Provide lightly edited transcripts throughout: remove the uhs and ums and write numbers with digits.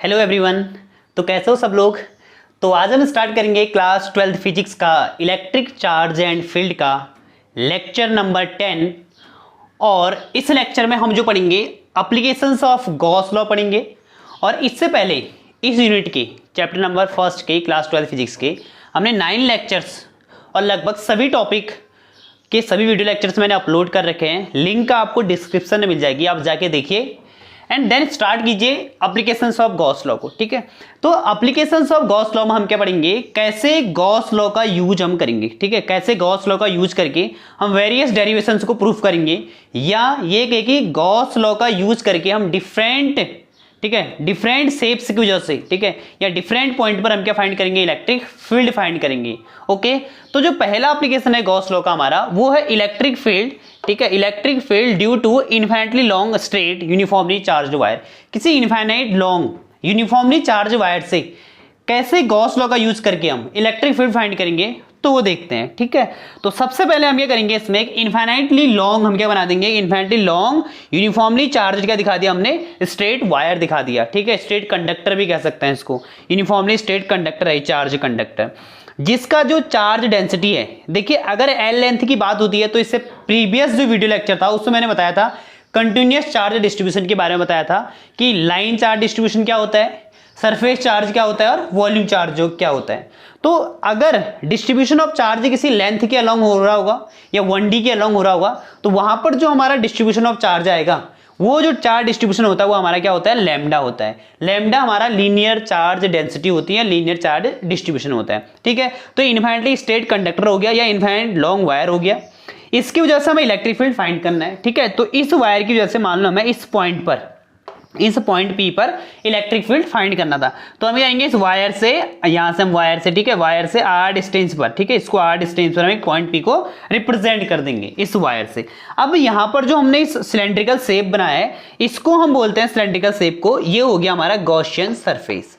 Hello everyone. तो कैसे हो सब लोग। तो आज हम स्टार्ट करेंगे क्लास 12th फिजिक्स का इलेक्ट्रिक चार्ज एंड फील्ड का लेक्चर नंबर 10। और इस लेक्चर में हम जो पढ़ेंगे एप्लीकेशंस ऑफ गॉस लॉ पढ़ेंगे। और इससे पहले इस यूनिट के चैप्टर नंबर फर्स्ट के क्लास 12 फिजिक्स के हमने 9 लेक्चर्स और लगभग सभी टॉपिक के सभी वीडियो लेक्चर्स मैंने अपलोड कर रखे हैं। लिंक आपको डिस्क्रिप्शन में मिल जाएगी, आप जाके देखिए एंड देन स्टार्ट कीजिए एप्लीकेशंस ऑफ गॉस लॉ को। ठीक है, तो एप्लीकेशंस ऑफ गॉस लॉ में हम क्या पढ़ेंगे, कैसे गॉस लॉ का यूज हम करेंगे। ठीक है, कैसे गॉस लॉ का यूज करके हम वेरियस डेरिवेशंस को प्रूफ करेंगे, या ये कहे कि गॉस लॉ का यूज करके हम डिफरेंट डिफरेंट शेप्स की वजह से, ठीक है, या डिफरेंट पॉइंट पर हम क्या फाइंड करेंगे, इलेक्ट्रिक फील्ड फाइंड करेंगे। ओके, तो जो पहला एप्लीकेशन है गॉस लॉ का हमारा वो है इलेक्ट्रिक फील्ड। ठीक है, electric field due to infinitely long straight uniformly charge wire. किसी infinite long uniformly charge wire से कैसे गॉस लॉ का यूज करके हम इलेक्ट्रिक फील्ड फाइंड करेंगे, तो वो देखते हैं। ठीक है, तो सबसे पहले हम क्या करेंगे, इसमें एक इनफाइनाइटली लॉन्ग हम क्या बना देंगे, इनफाइनाइटली लॉन्ग यूनिफॉर्मली चार्ज क्या दिखा दिया हमने, स्ट्रेट वायर दिखा दिया। ठीक है, स्ट्रेट कंडक्टर भी कह सकते हैं इसको, यूनिफॉर्मली स्ट्रेट कंडक्टर है, चार्ज कंडक्टर, जिसका जो चार्ज डेंसिटी है, देखिए अगर एल लेंथ की बात होती है तो इससे प्रीवियस जो वीडियो लेक्चर था उसमें मैंने बताया था कंटिन्यूअस चार्ज डिस्ट्रीब्यूशन के बारे में बताया था कि लाइन चार्ज डिस्ट्रीब्यूशन क्या होता है, सरफेस चार्ज क्या होता है और वॉल्यूम चार्ज जो क्या होता है। तो अगर डिस्ट्रीब्यूशन ऑफ चार्ज किसी लेंथ के अलोंग हो रहा होगा या 1D के अलोंग हो रहा होगा तो वहां पर जो हमारा डिस्ट्रीब्यूशन ऑफ चार्ज आएगा, वो जो चार्ज डिस्ट्रीब्यूशन होता है वो हमारा क्या होता है, लैम्डा होता है। लैम्डा हमारा लीनियर चार्ज डेंसिटी होती है, लीनियर चार्ज डिस्ट्रीब्यूशन होता है। ठीक है, तो इनफाइनाइटली स्ट्रेट कंडक्टर हो गया या इनफाइनाइट लॉन्ग वायर हो गया, इसकी वजह से हमें इलेक्ट्रिक फील्ड फाइंड करना है। ठीक है, तो इस वायर की वजह से मान लो हमें इस पॉइंट P पर इलेक्ट्रिक फील्ड फाइंड करना था, तो हम जाएंगे इस वायर से, यहां से हम वायर से, ठीक है, वायर से r डिस्टेंस पर, ठीक है, इसको r डिस्टेंस पर हम एक पॉइंट P को रिप्रेजेंट कर देंगे इस वायर से। अब यहां पर जो हमने इस सिलेंड्रिकल शेप बनाया है इसको हम बोलते हैं, सिलेंड्रिकल शेप को, ये हो गया हमारा गॉसियन सरफेस।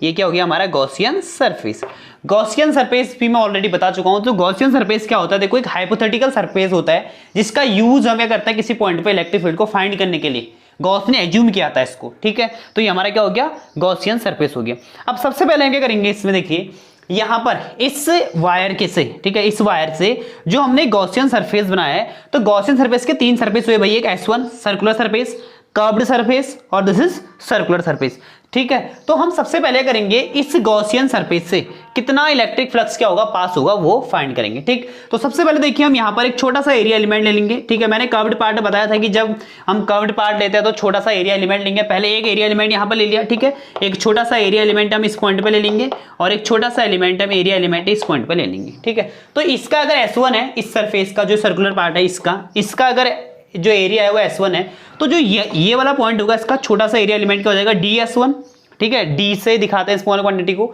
ये क्या हो गया हमारा गॉसियन सरफेस। गॉसियन सरफेस भी मैं ऑलरेडी बता चुका हूं। तो गॉसियन सरफेस क्या होता है, देखो एक हाइपोथेटिकल सरफेस होता है जिसका यूज हम क्या करता है किसी पॉइंट पे इलेक्ट्रिक फील्ड को फाइंड करने के लिए। गॉस ने एज्यूम किया था इसको। ठीक है, तो ये हमारा क्या हो गया, गॉसियन सरफेस हो गया। अब सबसे पहले हम क्या करेंगे, इसमें देखिए यहां पर इस वायर के से, ठीक है, इस वायर से जो हमने गॉसियन सरफेस बनाया है, तो गॉसियन सरफेस के 3 सरफेस हुए भाई, एक S1 circular surface, curved surface और दिस इज सर्कुलर सरफेस। ठीक है, तो हम सबसे पहले करेंगे इस गॉसियन सरफेस से कितना इलेक्ट्रिक फ्लक्स क्या होगा, पास होगा, वो फाइंड करेंगे। ठीक, तो सबसे पहले देखिए हम यहां पर एक छोटा सा एरिया एलिमेंट ले लेंगे। ठीक है, मैंने कर्व्ड पार्ट बताया था कि जब हम कर्व्ड पार्ट लेते हैं तो छोटा सा एरिया एलिमेंट लेंगे। पहले एक एरिया एलिमेंट यहां पर ले लिया, ठीक है, एक छोटा सा एरिया एलिमेंट हम इस पॉइंट पे ले लेंगे और एक छोटा सा एलिमेंट हम एरिया एलिमेंट इस पॉइंट पे ले लेंगे। ठीक है, तो इसका अगर S1 है, इस सरफेस का जो सर्कुलर पार्ट है इसका अगर जो एरिया है वो S1 है, तो जो ये वाला पॉइंट होगा इसका छोटा सा एरिया एलिमेंट क्या हो जाएगा, DS1। ठीक है, डी से दिखाते हैं स्मॉल क्वांटिटी को।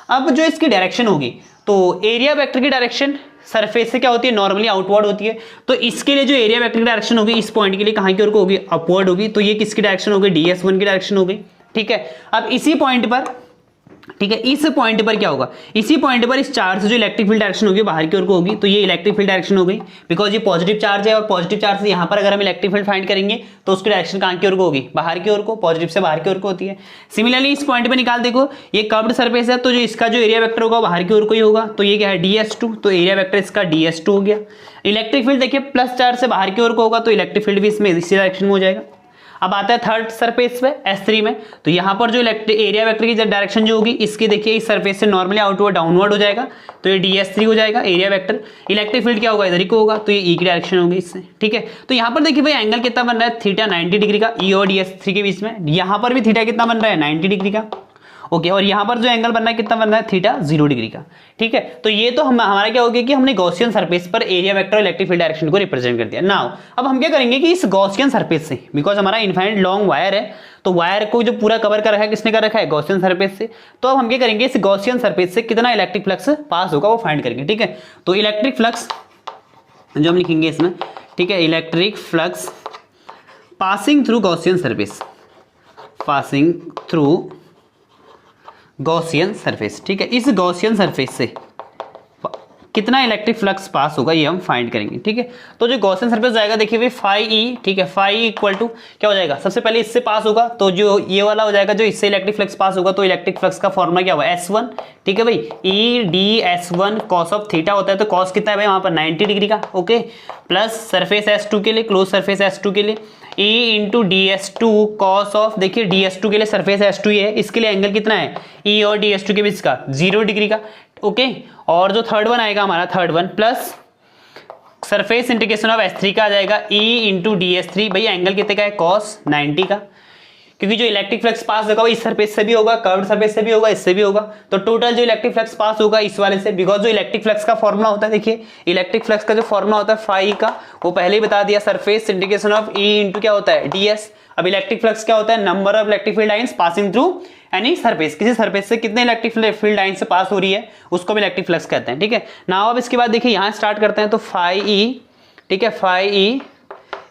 अब जो इसकी डायरेक्शन होगी, तो एरिया वेक्टर की डायरेक्शन सरफेस से क्या होती है, नॉर्मली आउटवर्ड होती है। तो इसके लिए जो एरिया वेक्टर की डायरेक्शन होगी इस पॉइंट के लिए कहां की ओर को होगी, अपवर्ड होगी। तो ये किसकी डायरेक्शन होगी, DS1 की डायरेक्शन होगी। ठीक है, अब इसी पॉइंट पर, ठीक है, इस पॉइंट पर क्या होगा, इसी पॉइंट पर इस चार्ज से जो इलेक्ट्रिक फील्ड डायरेक्शन होगी बाहर की ओर को होगी। तो ये इलेक्ट्रिक फील्ड डायरेक्शन हो गई, बिकॉज ये पॉजिटिव चार्ज है और पॉजिटिव चार्ज से यहां पर अगर हम इलेक्ट्रिक फील्ड फाइंड करेंगे तो उसकी डायरेक्शन कहां की ओर को होगी, बाहर की ओर को, पॉजिटिव से बाहर की ओर को होती है। सिमिलरली इस पॉइंट पे निकाल, देखो ये कर्व्ड सरफेस है, तो जो इसका जो एरिया वेक्टर होगा बाहर की ओर को ही होगा। तो ये क्या है, DS2, तो एरिया वेक्टर इसका DS2 हो गया। इलेक्ट्रिक फील्ड देखिए प्लस चार्ज से बाहर की ओर को होगा, तो इलेक्ट्रिक फील्ड भी इसमें इसी डायरेक्शन में हो जाएगा। अब आता है थर्ड सरफेस पे S3 में, तो यहां पर जो एरिया वेक्टर की डायरेक्शन जो होगी इसकी देखिए इस सरफेस से नॉर्मली आउटवर्ड डाउनवर्ड हो जाएगा, तो ये DS3 हो जाएगा एरिया वेक्टर। इलेक्ट्रिक फील्ड क्या होगा, इधर ही को होगा, तो ये E की डायरेक्शन होगी इससे। ठीक है, तो यहां पर देखिए भाई एंगल कितना बन रहा है, थीटा 90 डिग्री का, E और DS3 के बीच में। यहां पर भी थीटा कितना बन रहा है, 90 डिग्री का। ओके, और यहां पर जो एंगल बनना है कितना बन रहा है, थीटा 0 डिग्री का। ठीक है, तो ये तो हमारा क्या हो गया कि हमने गॉसियन सरफेस पर एरिया वेक्टर और इलेक्ट्रिक फील्ड डायरेक्शन को रिप्रेजेंट कर दिया। नाउ अब हम क्या करेंगे कि इस गॉसियन सरफेस से, बिकॉज हमारा इनफाइनाइट लॉन्ग वायर है, तो वायर को जो पूरा कवर कर रखा है किसने कर रखा है, गॉसियन सरफेस से। तो अब हम क्या करेंगे, इस गॉसियन सरफेस से कितना इलेक्ट्रिक फ्लक्स पास होगा वो फाइंड करेंगे। ठीक है, तो इलेक्ट्रिक फ्लक्स जो हम लिखेंगे इसमें, ठीक है, electric flux passing through Gaussian surface, passing through Gaussian surface. ठीक है, इस गॉसियन सरफेस से कितना इलेक्ट्रिक फ्लक्स पास होगा ये हम फाइंड करेंगे, ठीक है। तो जो गॉसियन सरफेस जाएगा देखिए भाई फाई ई, ठीक है, फाई ई इक्वल टू क्या हो जाएगा, सबसे पहले इससे पास होगा तो जो ये वाला हो जाएगा, जो इससे इलेक्ट्रिक फ्लक्स पास होगा तो इलेक्ट्रिक फ्लक्स का फॉर्मूला क्या होगा S1, ठीक है भाई, E D S1 cos of theta होता है, तो कॉस कितना है भाई वहां पर 90 डिग्री का, ओके, प्लस सरफेस S2 के लिए, क्लोज सरफेस S2 के लिए E into DS2 cos of, देखिए DS2 के लिए सरफेस S2 ही है, इसके लिए एंगल कितना है E और DS2 के बीच का 0 डिग्री का, ओके। और जो थर्ड वन आएगा हमारा, third one plus surface integration of S3 का आ जाएगा E इंटू DS3, भैया एंगल कितने का है कॉस 90 का, क्योंकि जो इलेक्ट्रिक फ्लक्स पास होगा वो इस सरफेस से भी होगा, कर्व्ड सरफेस से भी होगा, इससे भी होगा, तो टोटल जो इलेक्ट्रिक फ्लक्स पास होगा इस वाले से, बिकॉज जो इलेक्ट्रिक फ्लक्स का फॉर्मूला होता है, देखिए इलेक्ट्रिक फ्लक्स का जो फॉर्मूला होता है फाई का, वो पहले ही बता दिया, surface integration of E into क्या होता है DS। अब इलेक्ट्रिक फ्लक्स क्या होता है, number of electric field lines passing through any surface, किसी सरफेस से कितने इलेक्ट्रिक फील्ड लाइन से पास हो रही है उसको भी इलेक्ट्रिक फ्लक्स कहते हैं, ठीक है। नाउ अब इसके बाद देखिए यहाँ स्टार्ट करते हैं, तो फाई ई, ठीक है, फाई ई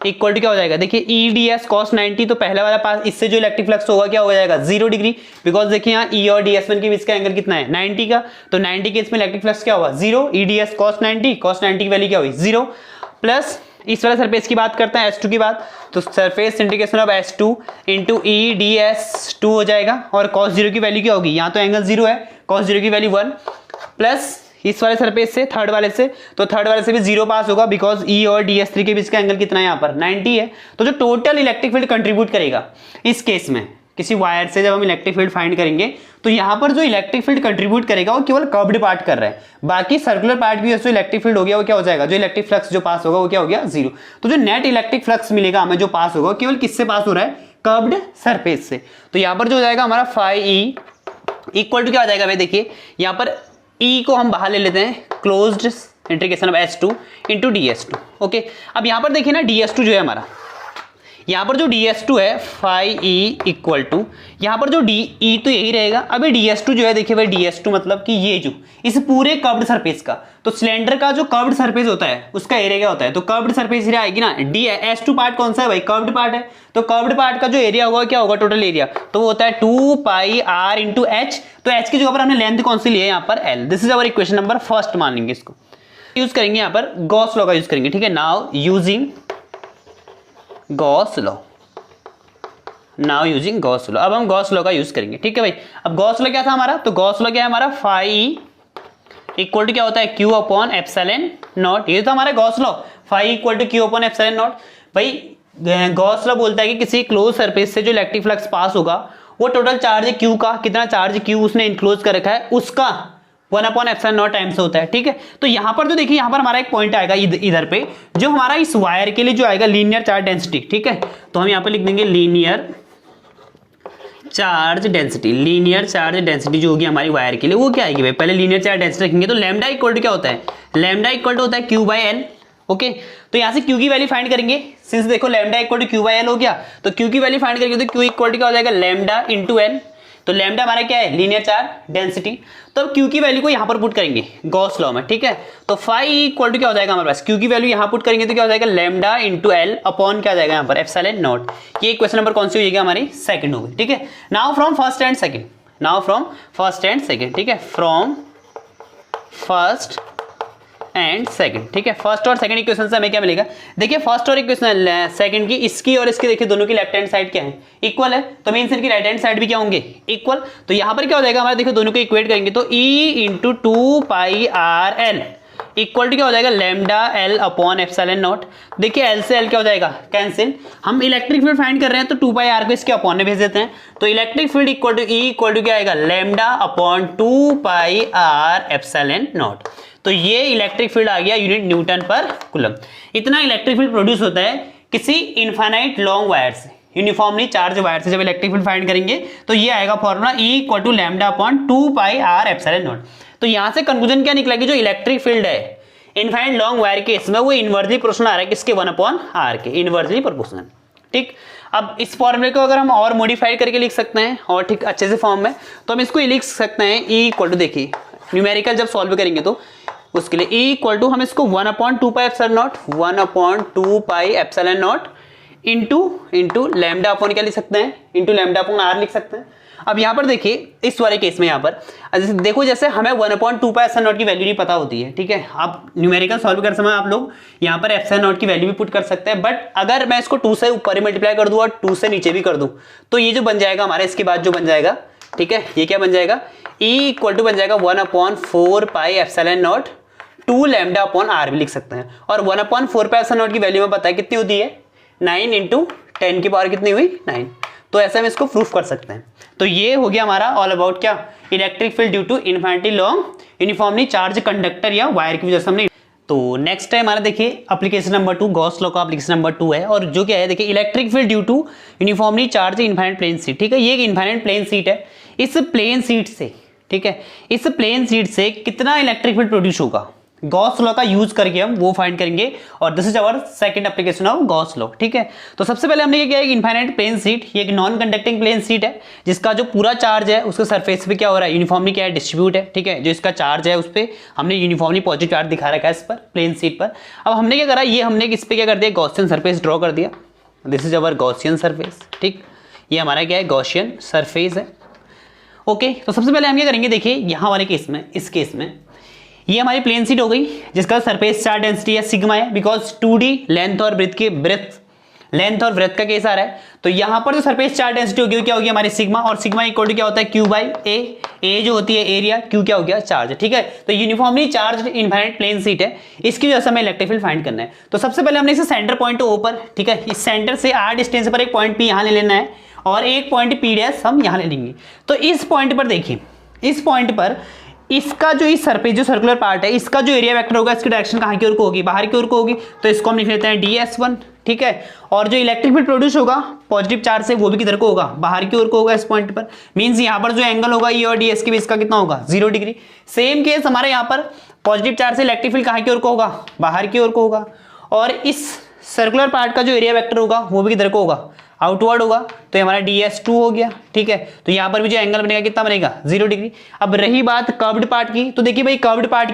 इक्वल टू क्या हो जाएगा, देखिए ई डी एस कॉस 90, तो पहले वाला पास इससे जो इलेक्ट्रिक फ्लक्स होगा क्या हो जाएगा 0 डिग्री, बिकॉज देखिए यहाँ ई और DS1 के बीच का एंगल कितना है 90 का, तो 90 के इसमें इलेक्ट्रिक फ्लक्स क्या होगा 0, ई डी एस कॉस 90 की वैल्यू क्या हुई 0, प्लस इस वाले सरफेस की बात करते हैं S2 की बात, तो surface integration of S2 into E D S 2 हो जाएगा, और कॉस 0 की वैल्यू क्या होगी, यहाँ तो एंगल 0 है, कॉस 0 की वैल्यू 1, प्लस इस वाले सरफेस से थर्ड वाले से, तो थर्ड वाले से भी 0 पास होगा, बिकॉज E और DS3 के बीच का एंगल कितना है यहाँ पर 90 है। तो जो टोटल इलेक्ट्रिक फील्ड कंट्रीब्यूट करेगा इस केस में, किसी वायर से जब हम इलेक्ट्रिक फील्ड फाइंड करेंगे, तो यहाँ पर जो इलेक्ट्रिक फील्ड कंट्रीब्यूट करेगा वो केवल कर्व्ड पार्ट कर रहा है, बाकी सर्कुलर पार्ट भी जो इलेक्ट्रिक फील्ड हो गया वो क्या हो जाएगा, जो इलेक्ट्रिक फ्लक्स जो पास होगा वो क्या हो गया 0। तो जो नेट इलेक्ट्रिक फ्लक्स मिलेगा हमें जो पास होगा केवल किससे पास हो रहा है, कर्व्ड सरफेस से। तो यहाँ पर जो हो जाएगा हमारा फाई ई इक्वल टू क्या हो जाएगा भाई, देखिए यहाँ पर E को हम बाहर ले लेते हैं, closed integration of S2 into DS2, okay. अब यहाँ पर देखिए ना DS2 जो है हमारा, यहाँ पर जो DS2 है फाई ई इक्वल टू, यहाँ पर जो E तो यही रहेगा, अभी DS2 जो है देखिए भाई DS2 मतलब कि ये जो इस पूरे कर्व्ड सरफेस का, तो सिलेंडर का जो कर्व्ड सरफेस होता है उसका एरिया क्या होता है, तो कर्व्ड सरफेस एरिया आएगी ना, S2 पार्ट कौन सा है भाई, कर्व्ड पार्ट है, तो कर्व्ड पार्ट का जो एरिया होगा क्या होगा टोटल एरिया, तो वो होता है 2 पाई r इंटू एच, तो h की जगह पर हमने लेंथ कौन सी ली है यहाँ पर L, this is our equation number first मान लेंगे इसको, यूज करेंगे यहाँ पर गॉस लॉ का यूज करेंगे, ठीक है। Now using Gauss law, now using Gauss law, अब हम गॉस लॉ का यूज करेंगे, ठीक है भाई। अब गॉस लॉ क्या था हमारा, तो गॉस लॉ क्या है हमारा, फाई इक्वल टू क्या होता है Q अपॉन एप्सिलॉन नॉट, ये तो हमारा Gauss law, phi equal to Q upon epsilon naught. भाई गॉस लॉ बोलता है कि किसी क्लोज सरफेस से जो इलेक्ट्रिक फ्लक्स पास होगा वो टोटल चार्ज Q का, कितना चार्ज Q उसने इंक्लोज कर रखा है उसका 1 अपॉन एप्सिलॉन नॉट टाइम्स होता है, ठीक है। तो यहाँ पर तो देखिए यहाँ पर हमारा एक पॉइंट आएगा इधर पे, जो हमारा इस वायर के लिए जो आएगा लीनियर चार्ज डेंसिटी, ठीक है, तो हम यहाँ पे लिख देंगे linear charge density, linear charge density जो होगी हमारी वायर के लिए वो क्या आएगी भाई, पहले लीनियर चार्ज डेंसिटी रखेंगे, तो लैम्डा इक्वल टू क्या होता है, लैम्डा इक्वल टू होता है Q बाई L, ओके। तो यहाँ से Q की वैल्यू फाइंड करेंगे, सिंस देखो lambda equal to Q by L हो गया, तो Q की वैल्यू फाइंड करेंगे तो Q इक्वल टू क्या हो जाएगा, लैम्डा इंटू L, तो लैम्डा हमारा क्या है लीनियर चार्ज डेंसिटी, तो अब Q की वैल्यू को यहाँ पर पुट करेंगे गॉस लॉ में, ठीक है। तो फाई इक्वल टू क्या हो जाएगा हमारे पास, Q की वैल्यू यहाँ पुट करेंगे तो क्या हो जाएगा लैम्डा इंटू L अपॉन क्या आ जाएगा यहाँ पर एप्सिलॉन नॉट। ये क्वेश्चन नंबर कौन सी हो जाएगी हमारी, सेकंड होगी, ठीक है। Now from first and second, now from first and second, ठीक है, फ्रॉम फर्स्ट एंड सेकंड, ठीक है। फर्स्ट और सेकंड इक्वेशन से हमें क्या मिलेगा, देखिए फर्स्ट और इक्वेशन सेकंड की, इसकी और इसकी देखिए दोनों की लेफ्ट हैंड साइड क्या है, इक्वल है, तो मींस इनकी राइट हैंड साइड भी क्या होंगे इक्वल, तो यहाँ पर क्या हो जाएगा हमारा, देखिए दोनों को इक्वेट करेंगे तो E into 2 pi R L equal to क्या हो जाएगा lambda L upon epsilon naught. देखिए L से L क्या हो जाएगा कैंसिल, हम इलेक्ट्रिक फील्ड फाइंड कर रहे हैं तो 2 पाई आर को इसके अपॉन में भेज देते हैं, तो electric field equal to E equal to क्या आएगा lambda upon 2 pi R epsilon naught. तो ये इलेक्ट्रिक फील्ड आ गया यूनिट न्यूटन पर कूलम। इतना इलेक्ट्रिक फील्ड प्रोड्यूस होता है किसी इनफाइनाइट लॉन्ग वायर से, यूनिफॉर्मली चार्ज वायर से जब इलेक्ट्रिक फील्ड फाइंड करेंगे तो ये आएगा formula E equal to lambda upon 2 pi R epsilon naught. तो यहां से कंक्लूजन क्या निकला कि जो इलेक्ट्रिक फील्ड है इनफाइनाइट लॉन्ग वायर के इसमें वो इनवर्सली प्रोपोर्शनल आ रहा है किसके 1 अपॉन आर के, इनवर्सली प्रोपोर्शनल, ठीक। अब इस फॉर्मूले को अगर हम और मॉडिफाइड करके लिख सकते हैं और ठीक अच्छे से फॉर्म में, तो हम इसको लिख सकते हैं E इक्वल टू, देखिए न्यूमेरिकल जब सॉल्व करेंगे तो उसके लिए E इक्वल टू हम इसको 1 upon 2 pi epsilon not, 1 upon 2 pi epsilon not into lambda upon क्या लिख सकते हैं, इंटू लैम्डा अपॉन आर लिख सकते हैं। अब यहाँ पर देखिए इस वाले केस में यहाँ पर देखो जैसे हमें 1/2 पाई एप्सिलॉन नॉट की वैल्यू नहीं पता होती है, ठीक है। आप न्यूमेरिकल सॉल्व कर समय आप लोग यहाँ पर एप्सिलॉन नॉट की वैल्यू भी पुट कर सकते हैं, बट अगर मैं इसको 2 से ऊपर ही मल्टीप्लाई कर दूँ और 2 से नीचे भी कर दूँ तो ये जो बन जाएगा हमारा इसके बाद जो बन जाएगा, ठीक है, ये क्या बन जाएगा, E इक्वल टू बन जाएगा 1/4 pi epsilon naught 2 lambda upon R भी लिख सकते हैं। और 1/4 पाई एप्सिलॉन नॉट की वैल्यू में पता है कितनी होती है, 9 इंटू 10 की पावर कितनी हुई, 9। तो ऐसे हम इसको प्रूफ कर सकते हैं। तो ये हो गया हमारा ऑल अबाउट क्या, electric field due to infinity long uniformly charge conductor या वायर की वजह से हमने। तो नेक्स्ट है हमारा देखिए एप्लीकेशन नंबर 2, गॉस लॉ का एप्लीकेशन नंबर 2 है, और जो क्या है देखिए electric field due to uniformly charge infinite plane sheet, ठीक है। ये एक इनफाइनाइट प्लेन शीट है, इस प्लेन शीट से, ठीक है, इस प्लेन शीट से कितना इलेक्ट्रिक फील्ड प्रोड्यूस होगा, गॉस लॉ का यूज करके हम वो फाइंड करेंगे, और this is our second application of Gauss law, ठीक है। तो सबसे पहले हमने ये किया, एक इनफाइनाइट प्लेन शीट, ये एक नॉन कंडक्टिंग प्लेन शीट है जिसका जो पूरा चार्ज है उसके सरफेस पे क्या हो रहा है, यूनिफॉर्मली क्या है, डिस्ट्रीब्यूट है, ठीक है। जो इसका चार्ज है उस पर हमने यूनिफॉर्मली पॉजिटिव चार्ज दिखा रखा है इस पर प्लेन शीट पर। अब हमने क्या करा, ये हमने इस पर क्या कर दिया, गॉसियन सरफेस ड्रॉ कर दिया, this is our Gaussian surface, ठीक। ये हमारा क्या है, गॉसियन सरफेस है, ओके। तो सबसे पहले हम क्या करेंगे, देखिए यहाँ वाले केस में, इस केस में ये हमारी प्लेन शीट हो गई जिसका सरफेस चार्ज डेंसिटी है सिग्मा है, बिकॉज 2D लेंथ और ब्रेथ के लेंथ और ब्रेथ का केस आ रहा है। तो यहाँ पर जो सरफेस चार्ज डेंसिटी होगी वो क्या होगी हमारी सिग्मा, और सिग्मा इक्वल टू क्या होता है, क्यू बाई ए जो होती है एरिया, क्यू क्या हो गया, चार्ज, ठीक है। तो uniformly charge infinite plane sheet है, इसकी वजह से हमें इलेक्ट्रिक फील्ड फाइंड करना है। तो सबसे पहले हमने इसे सेंटर पॉइंट ओ पर, ठीक है, इस सेंटर से r डिस्टेंस पर एक पॉइंट P यहाँ ले लेना है और एक पॉइंट P डैश हम यहाँ ले लेंगे। तो इस पॉइंट पर देखिए, इस पॉइंट पर इसका जो इस सरफेस जो सर्कुलर पार्ट है इसका जो एरिया वेक्टर होगा इसकी डायरेक्शन कहाँ की ओर को होगी, बाहर की ओर को होगी, तो इसको हम लिख लेते हैं ds1, ठीक है। और जो इलेक्ट्रिक फील्ड प्रोड्यूस होगा पॉजिटिव चार्ज से वो भी किधर को होगा, बाहर की ओर को होगा इस पॉइंट पर, मींस यहाँ पर जो एंगल होगा E और ds के बीच का कितना होगा, 0 डिग्री। सेम केस हमारे यहाँ पर पॉजिटिव चार्ज से इलेक्ट्रिक फील्ड कहाँ की ओर को होगा, बाहर की ओर को होगा, और इस सर्कुलर पार्ट का जो एरिया वेक्टर होगा वो भी किधर को होगा, आउटवर्ड होगा, तो ये हमारा ds2 हो गया, ठीक है। तो यहाँ पर भी जो एंगल बनेगा कितना बनेगा, 0 डिग्री। अब रही बात कर्व्ड पार्ट की, तो देखिए भाई कर्व्ड पार्ट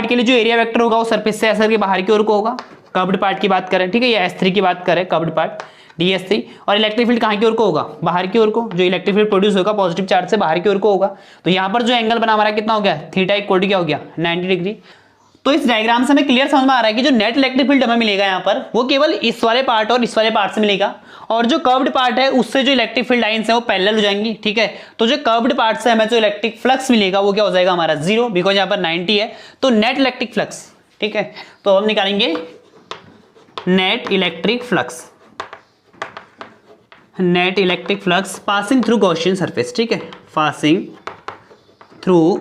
के लिए जो एरिया वेक्टर होगा वो सरफेस से ऐसा करके बाहर की ओर को होगा, कर्व्ड पार्ट की बात करें, ठीक है, ये S3 की बात करें, कर्व्ड पार्ट ds3। और इलेक्ट्रिक फील्ड कहाँ की ओर को होगा, बाहर की ओर को, जो इलेक्ट्रिक फील्ड प्रोड्यूस होगा पॉजिटिव चार्ज से बाहर की ओर को होगा। तो यहाँ पर जो एंगल बना हमारा कितना हो गया, थीटा इक्वल टू क्या हो गया, 90 डिग्री। तो इस डायग्राम से हमें क्लियर समझ में आ रहा है कि जो नेट इलेक्ट्रिक फील्ड हमें मिलेगा यहाँ पर वो केवल इस वाले पार्ट और इस वाले पार्ट से मिलेगा, और जो कर्व्ड पार्ट है उससे जो इलेक्ट्रिक फील्ड लाइंस है वो पैरेलल हो जाएंगी, ठीक है। तो जो कर्व्ड पार्ट से हमें जो इलेक्ट्रिक फ्लक्स मिलेगा वो क्या हो जाएगा हमारा 0, बिकॉज यहाँ पर 90 है, तो नेट इलेक्ट्रिक फ्लक्स, ठीक है। तो हम निकालेंगे net electric flux passing through Gaussian surface, ठीक है, पासिंग थ्रू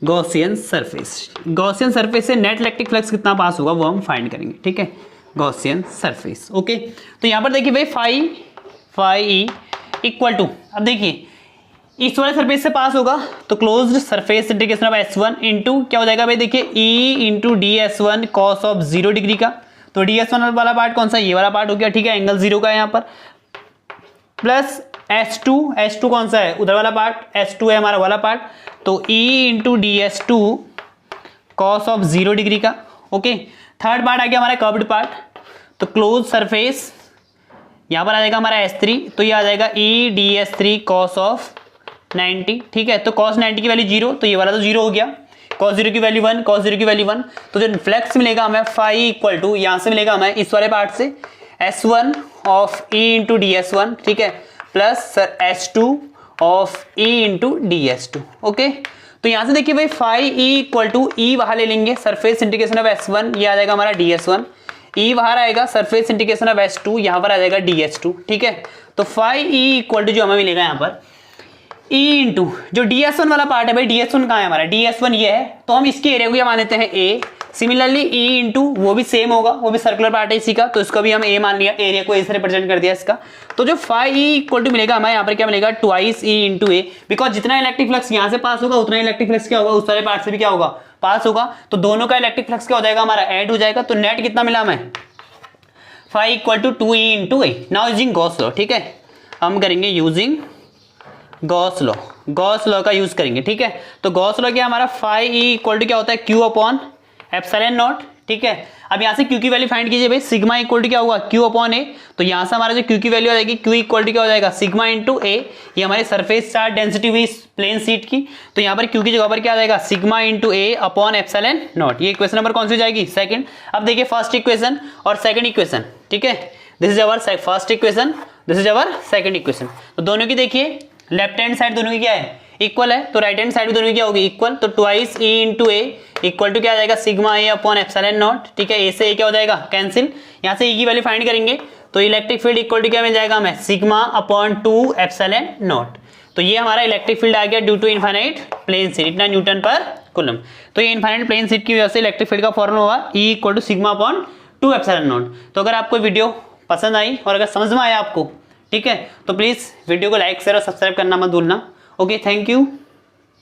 गॉसियन सरफेस से नेट इलेक्ट्रिक फ्लक्स कितना पास होगा वो हम फाइंड करेंगे, ठीक है, गॉसियन सरफेस, ओके। तो यहाँ पर देखिए भाई फाई ई इक्वल टू, अब देखिए इस वाले सरफेस से पास होगा तो closed surface integration of S1 into क्या हो जाएगा भाई, देखिए E into ds1 cos of 0 degree का, तो ds1 वाला पार्ट कौन सा, ये वाला पार्ट हो गया, ठीक है, एंगल 0 का है यहाँ पर, प्लस S2 कौन सा है, उधर वाला पार्ट, S2 है हमारा वाला पार्ट, तो E into ds2 cos of 0 degree का, ओके। थर्ड पार्ट आ गया हमारा कर्व्ड पार्ट, तो क्लोज सरफेस यहाँ पर आ जाएगा हमारा S3, तो ये आ जाएगा E ds3 कॉस ऑफ 90, ठीक है। तो cos 90 की वैल्यू 0, तो ये वाला तो 0 हो गया, cos 0 की वैल्यू 1, cos 0 की वैल्यू 1, तो जो फ्लक्स मिलेगा हमें फाई इक्वल टू यहाँ से मिलेगा हमें इस वाले पार्ट से S1 of E into ds1, ठीक है, plus S2 of E into ds2, okay. तो यहाँ से देखिए भाई phi E equal to E वहां ले लेंगे, सरफेस इंटीग्रेशन ऑफ S1 ये आ जाएगा हमारा ds1, E बाहर आएगा, सरफेस इंटीग्रेशन ऑफ S2 यहाँ पर आ जाएगा ds2, ठीक है। तो फाई E इक्वल टू जो हमें मिलेगा यहाँ पर E इंटू जो ds1 वाला पार्ट है भाई, ds1 कहाँ है हमारा, ds1 ये है, तो हम इसके एरिया को क्या मान लेते हैं A। सिमिलरली E इंटू वो भी सेम होगा, वो भी सर्कुलर पार्ट है इसी का, तो इसको भी हम A मान लिया, एरिया को A से रिप्रेजेंट कर दिया इसका। तो जो फाई E इक्वल टू मिलेगा हमें यहाँ पर क्या मिलेगा, twice E into A, because जितना इलेक्ट्रिक फ्लक्स यहाँ से पास होगा उतना इलेक्ट्रिक फ्लक्स क्या होगा उस वाले पार्ट से भी क्या होगा, पास होगा, तो दोनों का इलेक्ट्रिक फ्लक्स क्या हो जाएगा हमारा, ऐड हो जाएगा। तो नेट कितना मिला हमें, phi equal to 2E into A। Now using Gauss law, ठीक है, हम करेंगे यूजिंग गॉस लॉ का यूज करेंगे, ठीक है। तो गॉस लॉ क्या हमारा फाई E इक्वल टू क्या होता है, Q अपॉन एप्सिलॉन नॉट, ठीक है। अब यहाँ से क्यू की वैल्यू फाइंड कीजिए भाई, सिग्मा इक्वल टू क्या होगा, क्यू अपॉन ए। तो यहाँ से हमारा जो क्यू की वैल्यू आ जाएगी, क्यू इक्वल टू क्या हो जाएगा, सिग्मा इंटू ए। ये हमारी सरफेस चार्ज डेंसिटी हुई प्लेन शीट की, तो यहाँ पर क्यू की जगह पर क्या आ जाएगा, sigma into A upon epsilon not. ये इक्वेशन नंबर कौन सी हो जाएगी, सेकंड। अब देखिए फर्स्ट इक्वेशन और सेकंड इक्वेशन, ठीक है। This is our first equation, this is our second equation. तो दोनों की देखिए लेफ्ट हैंड साइड दोनों की क्या है, इक्वल है, तो राइट हैंड साइड दोनों की क्या होगी, इक्वल। तो twice E into A equal to क्या आ जाएगा, sigma A upon epsilon naught, ठीक है। ए से ए क्या हो जाएगा, कैंसिल। यहाँ से ई की वैल्यू फाइंड करेंगे तो इलेक्ट्रिक फील्ड इक्वल टू क्या मिल जाएगा हमें, सिग्मा अपॉन 2 एप्सिलॉन नॉट। तो ये हमारा इलेक्ट्रिक फील्ड आ गया due to infinite plane sheet, इतना न्यूटन पर कूलम। तो ये इनफाइनाइट प्लेन शीट की वजह से इलेक्ट्रिक फील्ड का फॉर्मूला होगा E equal to sigma upon 2 epsilon naught. तो अगर आपको वीडियो पसंद आई और अगर समझ में आया आपको, ठीक है, तो प्लीज वीडियो को लाइक शेयर और सब्सक्राइब करना मत भूलना। Okay, thank you.